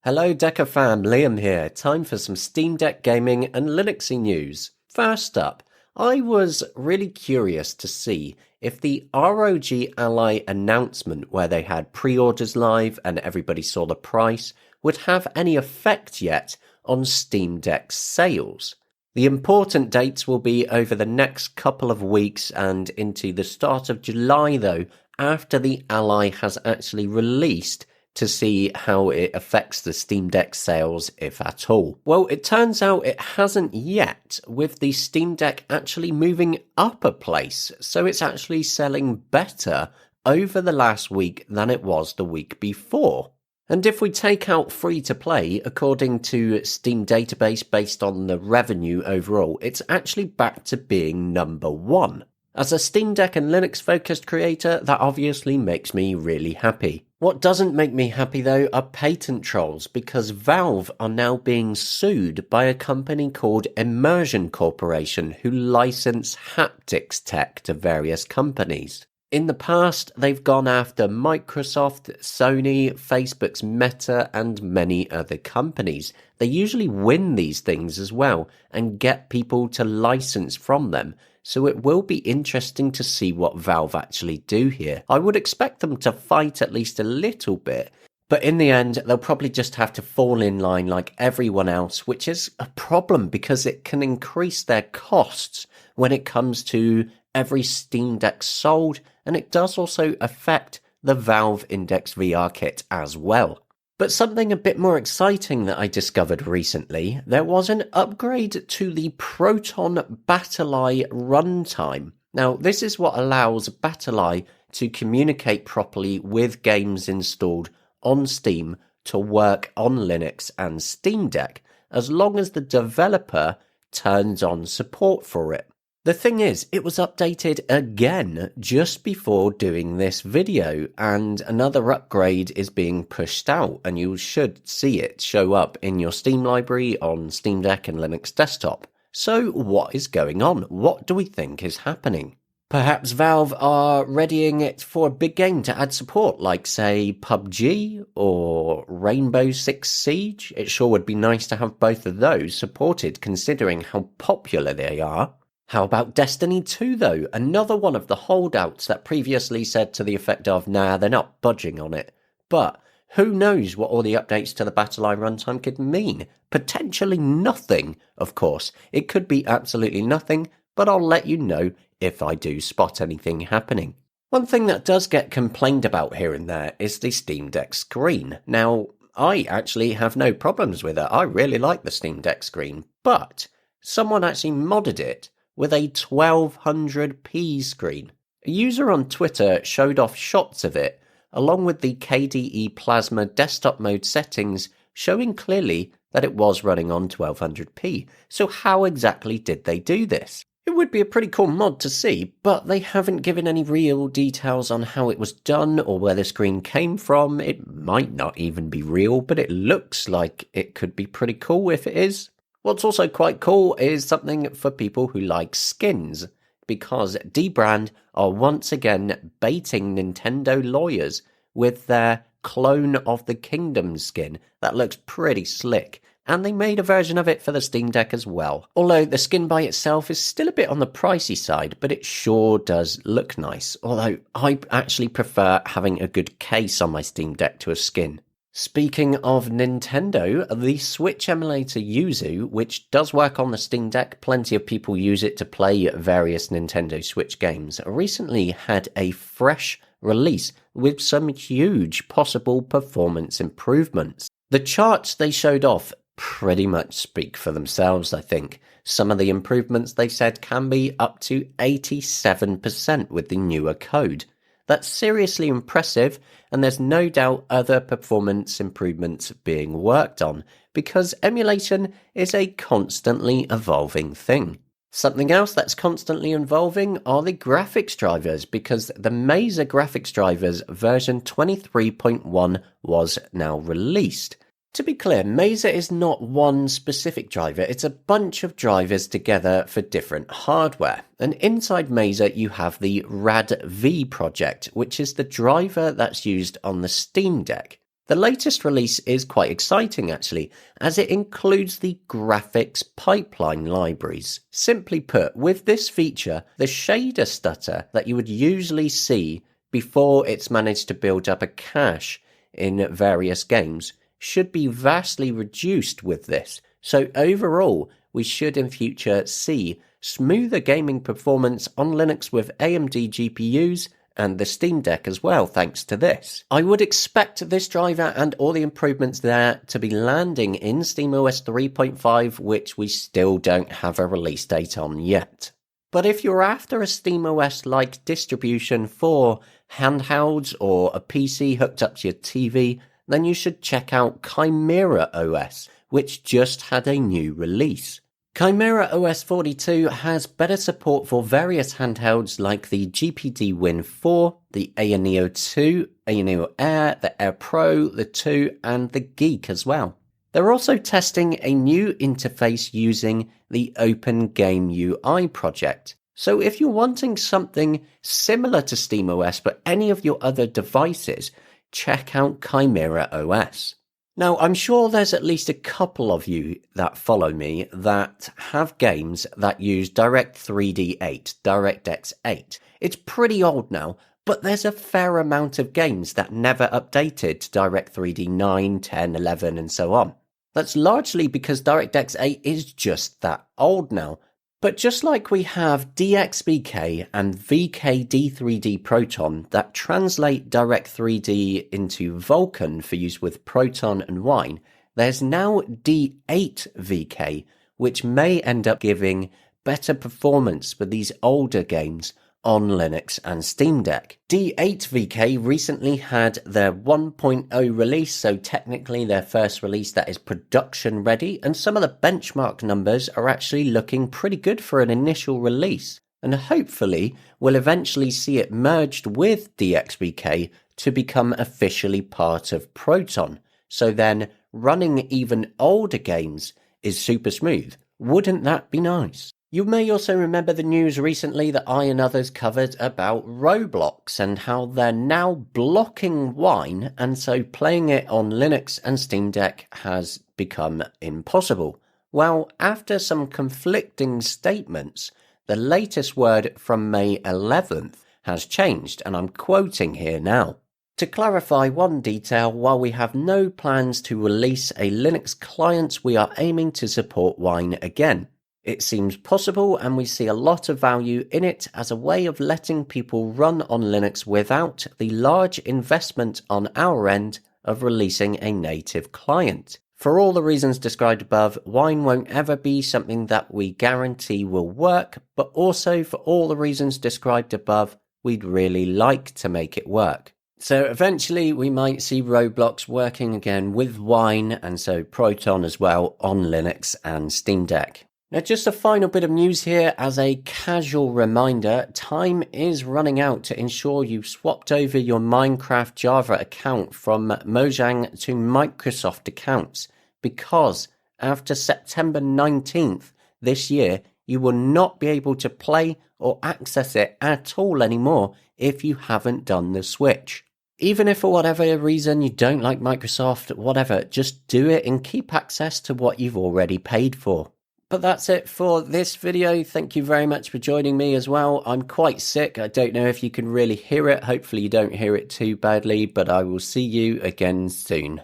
Hello Decker fam, Liam here. Time for some Steam Deck gaming and Linuxy news. First up, I was really curious to see if the ROG Ally announcement where they had pre-orders live and everybody saw the price would have any effect yet on Steam Deck sales. The important dates will be over the next couple of weeks and into the start of July though, after the Ally has actually released, to see how it affects the Steam Deck sales, if at all. Well, it turns out it hasn't yet, with the Steam Deck actually moving up a place, so it's actually selling better over the last week than it was the week before. And if we take out free-to-play, according to Steam database based on the revenue overall, it's actually back to being number one. As a Steam Deck and Linux-focused creator, that obviously makes me really happy. What doesn't make me happy though are patent trolls, because Valve are now being sued by a company called Immersion Corporation who license haptics tech to various companies. In the past, they've gone after Microsoft, Sony, Facebook's Meta, and many other companies. They usually win these things as well and get people to license from them. So it will be interesting to see what Valve actually do here. I would expect them to fight at least a little bit, but in the end, they'll probably just have to fall in line like everyone else, which is a problem because it can increase their costs when it comes to every Steam Deck sold, and it does also affect the Valve Index VR kit as well. But something a bit more exciting that I discovered recently, there was an upgrade to the Proton BattlEye runtime. Now, this is what allows BattlEye to communicate properly with games installed on Steam to work on Linux and Steam Deck, as long as the developer turns on support for it. The thing is, it was updated again just before doing this video, and another upgrade is being pushed out, and you should see it show up in your Steam library on Steam Deck and Linux desktop. So what is going on? What do we think is happening? Perhaps Valve are readying it for a big game to add support, like say PUBG or Rainbow Six Siege. It sure would be nice to have both of those supported considering how popular they are. How about Destiny 2 though? Another one of the holdouts that previously said to the effect of, nah, they're not budging on it. But who knows what all the updates to the BattlEye runtime could mean? Potentially nothing, of course. It could be absolutely nothing, but I'll let you know if I do spot anything happening. One thing that does get complained about here and there is the Steam Deck screen. Now, I actually have no problems with it. I really like the Steam Deck screen, but someone actually modded it with a 1200p screen. A user on Twitter showed off shots of it, along with the KDE Plasma desktop mode settings, showing clearly that it was running on 1200p. So how exactly did they do this? It would be a pretty cool mod to see, but they haven't given any real details on how it was done or where the screen came from. It might not even be real, but it looks like it could be pretty cool if it is. What's also quite cool is something for people who like skins, because Dbrand are once again baiting Nintendo lawyers with their Clone of the Kingdom skin that looks pretty slick, and they made a version of it for the Steam Deck as well. Although the skin by itself is still a bit on the pricey side, but it sure does look nice, although I actually prefer having a good case on my Steam Deck to a skin. Speaking of Nintendo, the Switch emulator Yuzu, which does work on the Steam Deck, plenty of people use it to play various Nintendo Switch games, recently had a fresh release with some huge possible performance improvements. The charts they showed off pretty much speak for themselves, I think. Some of the improvements they said can be up to 87% with the newer code. That's seriously impressive, and there's no doubt other performance improvements being worked on, because emulation is a constantly evolving thing. Something else that's constantly evolving are the graphics drivers, because the Mesa Graphics drivers version 23.1 was now released. To be clear, Mesa is not one specific driver, it's a bunch of drivers together for different hardware. And inside Mesa you have the RAD-V project, which is the driver that's used on the Steam Deck. The latest release is quite exciting actually, as it includes the graphics pipeline libraries. Simply put, with this feature, the shader stutter that you would usually see before it's managed to build up a cache in various games should be vastly reduced with this. So overall, we should in future see smoother gaming performance on Linux with AMD GPUs and the Steam Deck as well, thanks to this. I would expect this driver and all the improvements there to be landing in SteamOS 3.5, which we still don't have a release date on yet. But if you're after a SteamOS-like distribution for handhelds or a PC hooked up to your TV, then you should check out Chimera OS, which just had a new release. Chimera OS 42 has better support for various handhelds like the GPD Win 4, the Ayaneo 2, Ayaneo Air, the Air Pro, the 2, and the Geek as well. They're also testing a new interface using the Open Game UI project. So if you're wanting something similar to SteamOS but any of your other devices, check out Chimera OS. Now, I'm sure there's at least a couple of you that follow me that have games that use Direct3D 8, DirectX 8. It's pretty old now, but there's a fair amount of games that never updated to Direct3D 9, 10, 11, and so on. That's largely because DirectX 8 is just that old now. But just like we have DXVK and VKD3D Proton that translate Direct3D into Vulkan for use with Proton and Wine, there's now D8VK, which may end up giving better performance for these older games on Linux and Steam Deck. D8VK recently had their 1.0 release, so technically their first release that is production ready, and some of the benchmark numbers are actually looking pretty good for an initial release. And hopefully we'll eventually see it merged with DXVK to become officially part of Proton. So then running even older games is super smooth. Wouldn't that be nice? You may also remember the news recently that I and others covered about Roblox and how they're now blocking Wine, and so playing it on Linux and Steam Deck has become impossible. Well, after some conflicting statements, the latest word from May 11th has changed, and I'm quoting here now. To clarify one detail, while we have no plans to release a Linux client, we are aiming to support Wine again. It seems possible, and we see a lot of value in it as a way of letting people run on Linux without the large investment on our end of releasing a native client. For all the reasons described above, Wine won't ever be something that we guarantee will work, but also for all the reasons described above, we'd really like to make it work. So eventually we might see Roblox working again with Wine, and so Proton as well on Linux and Steam Deck. Now, just a final bit of news here as a casual reminder, time is running out to ensure you've swapped over your Minecraft Java account from Mojang to Microsoft accounts, because after September 19th this year, you will not be able to play or access it at all anymore if you haven't done the switch. Even if for whatever reason you don't like Microsoft, whatever, just do it and keep access to what you've already paid for. But that's it for this video. Thank you very much for joining me as well. I'm quite sick. I don't know if you can really hear it. Hopefully you don't hear it too badly, but I will see you again soon.